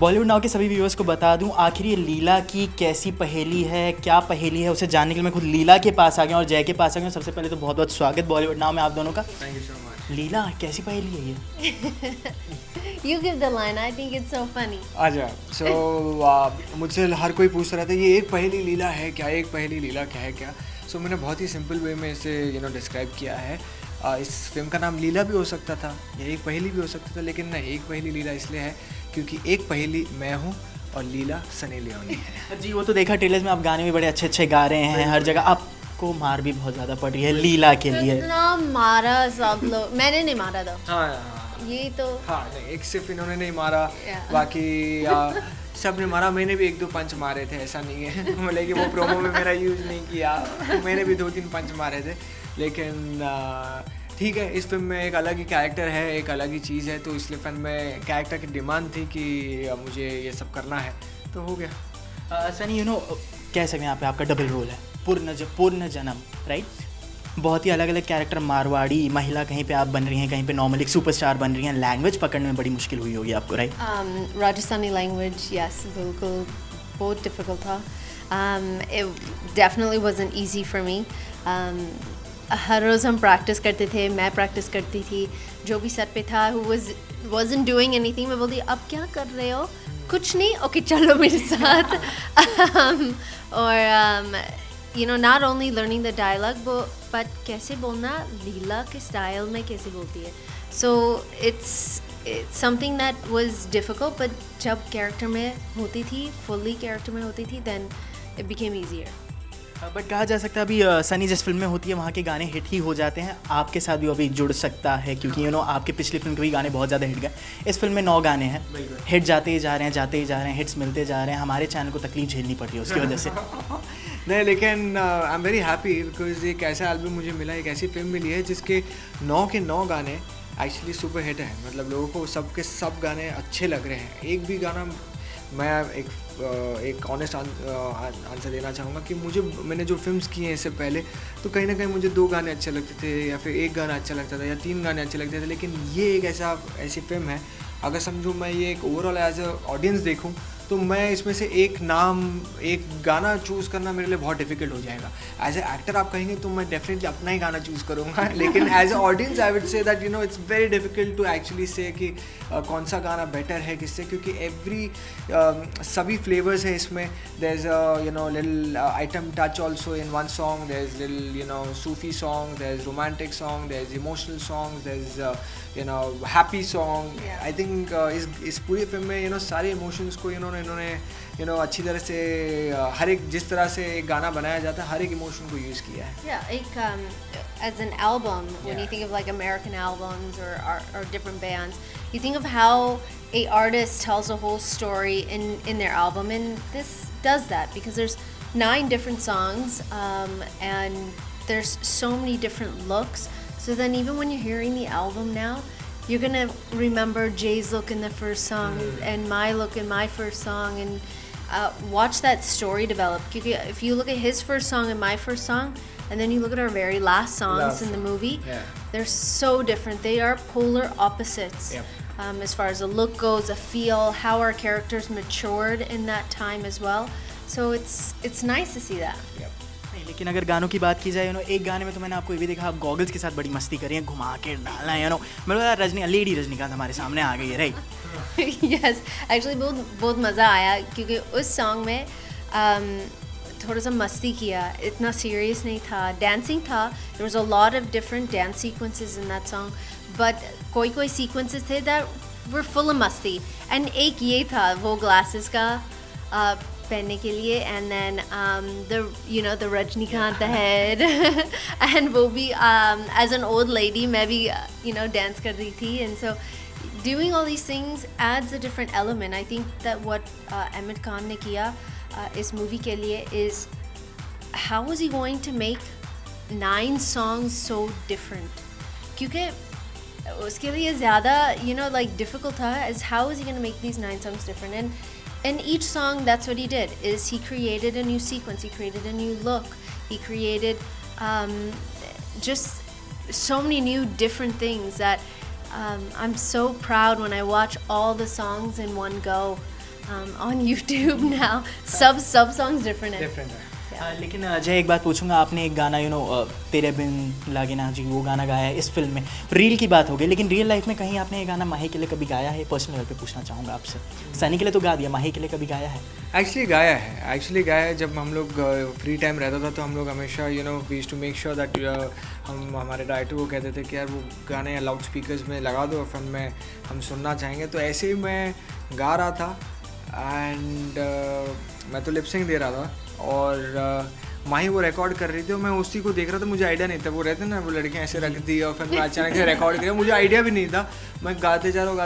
Bollywood now के सभी viewers को बता दूं, आखिर ये लीला की कैसी पहेली है, क्या पहेली है, उसे जानने के लिए मैं खुद लीला के पास आ गया और जय के पास आ गया। सबसे पहले तो बहुत बहुत स्वागत बॉलीवुड नाउ में आप दोनों का। Thank you so much. Leela कैसी पहेली है ये? You give the line. I think it's so funny. अच्छा, सो मुझसे हर कोई पूछ रहा था ये एक पहेली लीला है क्या, एक पहेली लीला क्या है क्या। सो मैंने बहुत ही सिंपल वे में इसे डिस्क्राइब किया है। इस फिल्म का नाम लीला भी हो सकता था या एक पहेली भी हो सकता था, लेकिन नहीं, एक पहेली लीला इसलिए है क्योंकि एक पहेली मैं हूँ और लीला सनी लियोनी है। जी वो तो देखा ट्रेलर्स में, आप गाने भी बड़े अच्छे अच्छे गा रहे हैं, हर जगह आपको मार भी बहुत ज़्यादा पड़ रही है लीला के लिए। इतना मारा सब लोग, मैंने नहीं मारा था। हाँ, ये तो हाँ नहीं, एक सिर्फ इन्होंने नहीं मारा, बाकी सब ने मारा। मैंने भी 1-2 पंच मारे थे, ऐसा नहीं है मतलब कि वो प्रोमो में मेरा यूज़ नहीं किया, मैंने भी 2-3 पंच मारे थे। लेकिन ठीक है, इस फिल्म में एक अलग ही कैरेक्टर है, एक अलग ही चीज़ है, तो इसलिए फिल्म में कैरेक्टर की डिमांड थी कि मुझे ये सब करना है, तो हो गया। सनी कह सकते हैं यहाँ पे आपका डबल रोल है, पूर्ण जन्म, राइट? बहुत ही अलग अलग कैरेक्टर, मारवाड़ी महिला कहीं पे आप बन रही हैं, कहीं पे नॉर्मल एक सुपरस्टार बन रही हैं। लैंग्वेज पकड़ने में बड़ी मुश्किल हुई होगी आपको, राइट? राजस्थानी लैंग्वेज, यस, बिल्कुल बहुत डिफ़िकल्ट था। It definitely wasn't easy for me. हर रोज़ हम प्रैक्टिस करते थे, मैं प्रैक्टिस करती थी, जो भी सेट पे था who wasn't doing anything, मैं बोलती अब क्या कर रहे हो? कुछ नहीं, ओके चलो मेरे साथ। और not only learning the dialogue but कैसे बोलना, लीला के स्टाइल में कैसे बोलती है। So it's something that was difficult, but जब कैरेक्टर में होती थी, fully कैरेक्टर में होती थी, then it became easier. But कहा जा सकता है अभी सनी जिस फिल्म में होती है वहाँ के गाने हिट ही हो जाते हैं, आपके साथ भी अभी जुड़ सकता है क्योंकि आपके पिछली फिल्म के भी गाने बहुत ज़्यादा हिट गए। इस फिल्म में 9 गाने हैं, हिट जाते ही जा रहे हैं, जाते ही जा रहे हैं, हिट्स मिलते जा रहे हैं। हमारे चैनल को तकलीफ झेलनी पड़ रही है उसकी वजह से। नहीं, लेकिन I am very happy because एक ऐसा एल्बम मुझे मिला, एक ऐसी फिल्म मिली है जिसके 9 के 9 गाने एक्चुअली सुपर हिट है। मतलब लोगों को सबके सब गाने अच्छे लग रहे हैं। एक भी गाना, मैं एक ऑनेस्ट आंसर देना चाहूँगा कि मैंने जो फिल्म्स किए हैं इससे पहले, तो कहीं ना कहीं मुझे 2 गाने अच्छे लगते थे या फिर 1 गाना अच्छा लगता था या 3 गाने अच्छे लगते थे। लेकिन ये एक ऐसी फिल्म है, अगर समझो मैं ये एक ओवरऑल एज अ ऑडियंस देखूँ तो मैं इसमें से एक गाना चूज़ करना मेरे लिए बहुत डिफिकल्ट हो जाएगा। एज ए एक्टर आप कहेंगे तो मैं डेफिनेटली अपना ही गाना चूज़ करूँगा, लेकिन as a audience I would say that it's very difficult to actually say कि कौन सा गाना बेटर है किससे, क्योंकि सभी फ्लेवर्स है इसमें। There is little item touch also in one song, there is little Sufi song, there is romantic song, there is emotional song, there is happy song. I think इस पूरी फिल्म में सारे इमोशंस को इन्होंने अच्छी तरह से हर एक जिस तरह से एक गाना बनाया जाता है हर एक इमोशन को यूज़ किया है। As an album, when you think of like American albums or different bands, you think of how a artist tells a whole story in their album, and this does that because there's 9 different songs, and there's so many different looks. So then even when you're hearing the album now, you're gonna remember Jay's look in the first song and my look in my first song, and watch that story develop. Because if you look at his first song and my first song, and then you look at our very last songs in the movie, they're so different. They are polar opposites. As far as the look goes, the feel, how our characters matured in that time as well. So it's nice to see that. लेकिन अगर गानों की बात की जाए एक गाने में तो मैंने आपको ये भी देखा, आप गॉगल्स के साथ बड़ी मस्ती करी है, घुमा के डालना है मतलब लेडी रजनीकांत हमारे सामने आ गई है, राइट? यस, एक्चुअली बहुत मज़ा आया क्योंकि उस सॉन्ग में थोड़ा सा मस्ती किया, इतना सीरियस नहीं था, डांसिंग था। There was a lot of different dance sequences in that song, but कोई सीक्वेंसेस थे दैट वर फुल ऑफ मस्ती, एंड एक ये था वो ग्लासेस का पहनने के लिए, and then the Rajinikanth head and वो भी एज एन ओल्ड लेडी मैं भी डांस कर रही थी, and so doing all these things adds a different element. I think that what Ahmed Khan ने किया इस मूवी के लिए is how was he going to make 9 songs so different, क्योंकि उसके लिए ज़्यादा like difficult था is how is he going to make these 9 songs different, and in each song that's what he did, is he created a new sequence, he created a new look, he created just so many new different things that I'm so proud when I watch all the songs in one go. on YouTube now. Sub songs different है. Different है। लेकिन अजय एक बात पूछूंगा, आपने एक गाना तेरे बिन लागे ना जी वो गाना गाया है इस फिल्म में, रील की बात हो गई, लेकिन रियल लाइफ में कहीं आपने ये गाना माही के लिए कभी गाया है? पर्सनल लेवल पे पूछना चाहूँगा आपसे। सनी के लिए तो गा दिया, माही के लिए कभी गाया है? एक्चुअली गाया है। जब हम लोग फ्री टाइम रहता था तो हम लोग हमेशा we used to make sure that हम हमारे डायरेक्टर को कहते थे कि यार वो गाने लाउड स्पीकर्स में लगा दो, फिल्म में हम सुनना चाहेंगे। तो ऐसे ही मैं गा रहा था एंड मैं तो लिपसिंग दे रहा था और माही वो रिकॉर्ड कर रही थी और मैं उसी को देख रहा था। मुझे आइडिया नहीं था, वो रहते ना वो लड़कियाँ ऐसे रख दी और फिर मैं अचानक से रिकॉर्ड किया, मुझे आइडिया भी नहीं था। मैं गाते जा रहा हूँ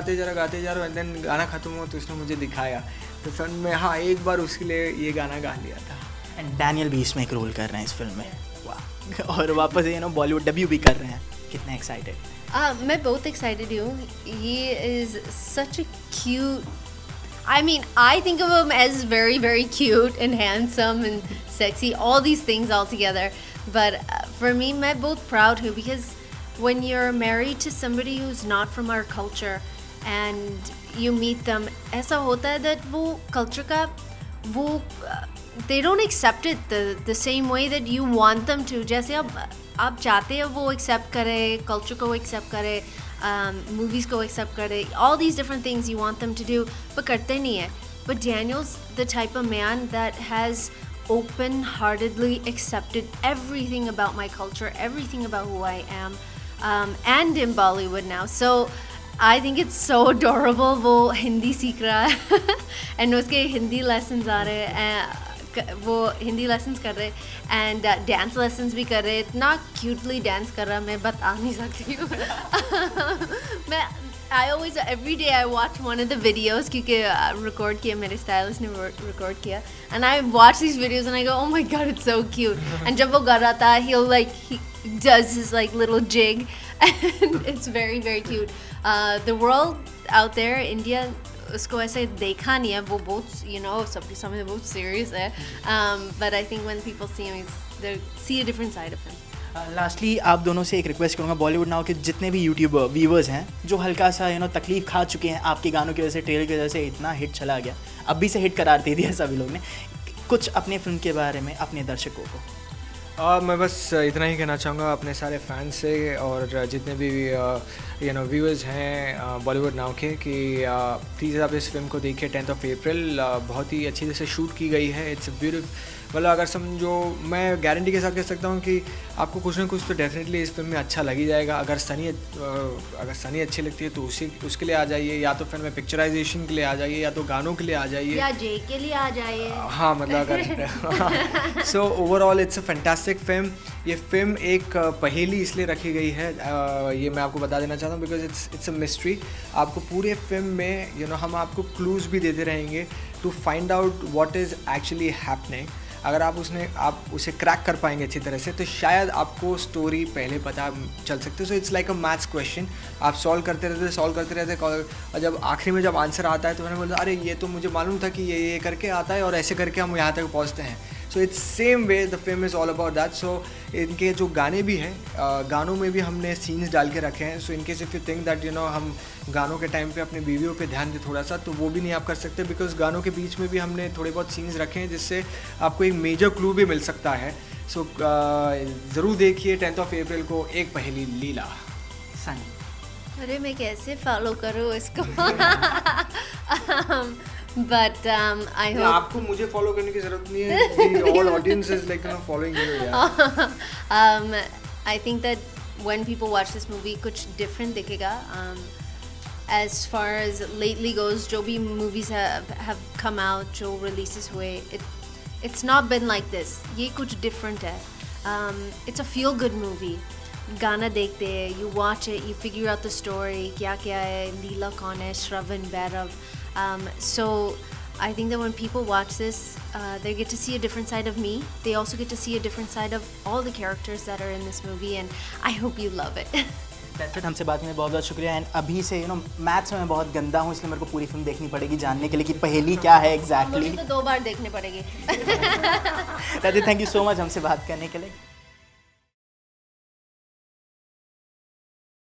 एंड देन गाना ख़त्म हुआ तो उसने मुझे दिखाया, तो फिर मैं हाँ एक बार उसके लिए ये गाना गा लिया था। एंड डैनियल भी इसमें एक रोल कर रहे हैं इस फिल्म में, वाह। और वापस बॉलीवुड डेब्यू भी कर रहे हैं, कितने एक्साइटेड? मैं बहुत एक्साइटेड हूँ। ये is such a cute, I mean, I think of him as very, very cute and handsome and sexy, all these things all together. But for me, I'm both proud too, because when you're married to somebody who's not from our culture and you meet them, ऐसा होता है that वो culture का वो they don't accept it the same way that you want them to. जैसे आप चाहते हैं वो accept करे, culture को accept करे, movies को accept करे, all these different things you want them to do, but करते नहीं है. But Daniel's the type of man that has open-heartedly accepted everything about my culture, everything about who I am, and in Bollywood now. So I think it's so adorable. वो हिंदी सीख रहा है and उसके Hindi lessons आ रहे हैं, वो Hindi lessons कर रहे एंड डांस लेसन्स भी कर रहे, इतना क्यूटली डांस कर रहा मैं बता नहीं सकती हूँ। मैं I always every day I watch one of the videos, क्योंकि रिकॉर्ड किया मेरे स्टाइलिस्ट ने रिकॉर्ड किया, and I watch this videos and I go oh my God it's so cute. And जब वो कर रहा था he does his like little jig and it's very very cute. The world out there, India, उसको ऐसे देखा नहीं है, वो बहुत सबके सामने बहुत सीरियस है, but I think when people see him, they see a different side of him. Lastly आप दोनों से एक रिक्वेस्ट करूँगा, बॉलीवुड नाउ के जितने भी यूट्यूब व्यूवर्स हैं जो हल्का सा तकलीफ खा चुके हैं आपके गानों की वजह से, ट्रेलर की वजह से इतना हिट चला गया, अभी से हिट करार दे दिया सभी लोग ने, कुछ अपने फिल्म के बारे में अपने दर्शकों को? मैं बस इतना ही कहना चाहूँगा अपने सारे फैंस से और जितने भी व्यूअर्स हैं बॉलीवुड नाउ के कि प्लीज़ आप इस फिल्म को देखिए। 10th of April बहुत ही अच्छी तरह से शूट की गई है। इट्स ब्यूटीफुल, मतलब अगर समझो मैं गारंटी के साथ कह सकता हूँ कि आपको कुछ ना कुछ तो डेफिनेटली इस फिल्म में अच्छा लग ही जाएगा। अगर सनी अच्छी लगती है तो उसके लिए आ जाइए, या तो फिल्म में पिक्चराइजेशन के लिए आ जाइए, या तो गानों के लिए आ जाइए, या जे के लिए आ जाइए। हाँ मतलब अगर so overall it's a fantastic film. ये फिल्म एक पहेली इसलिए रखी गई है, ये मैं आपको बता देना चाहता हूँ, बिकॉज इट्स अ मिस्ट्री। आपको पूरे फिल्म में हम आपको क्लूज़ भी देते रहेंगे to find out what is actually happening. अगर आप उसे क्रैक कर पाएंगे अच्छी तरह से तो शायद आपको स्टोरी पहले पता चल सकती है। So it's like a maths question, आप सॉल्व करते रहते और जब आखिरी में जब आंसर आता है तो मैंने बोला अरे ये तो मुझे मालूम था कि ये करके आता है और ऐसे करके हम यहाँ तक पहुँचते हैं। So it's same way the film is all about that. So इनके जो गाने भी हैं, गानों में भी हमने सीन्स डाल के रखे हैं। So in case if you think that हम गानों के टाइम पे अपनी बीवियों पे ध्यान दें थोड़ा सा, तो वो भी नहीं आप कर सकते, बिकॉज गानों के बीच में भी हमने थोड़े बहुत सीन्स रखे हैं जिससे आपको एक मेजर क्लू भी मिल सकता है। सो ज़रूर देखिए 10th of April को एक पहेली लीला। सनी, अरे मैं कैसे फॉलो करूँ इसको? But I hope आपको मुझे फॉलो करने की जरूरत नहीं है। All audience is like following you. Yeah. I think that when people watch this movie, कुछ different दिखेगा. As far as lately goes, जो भी movies have come out, जो releases हुए, it's not been like this. ये कुछ different है. It's a feel good movie. गाना देखते हैं, you watch it, you figure out the story, क्या क्या है, लीला कौन है, श्रवण, Bhairav. So I think that when people watch this, they get to see a different side of me. They also get to see a different side of all the characters that are in this movie, and I hope you love it. That's it. हमसे बात करने बहुत बहुत शुक्रिया। And अभी से maths में मैं बहुत गंदा हूँ, इसलिए मेरे को पूरी फिल्म देखनी पड़ेगी जानने के लिए कि पहेली क्या है एग्जैक्टली। मुझे तो 2 बार देखने पड़ेगी। थैंक यू सो मच हमसे बात करने के लिए।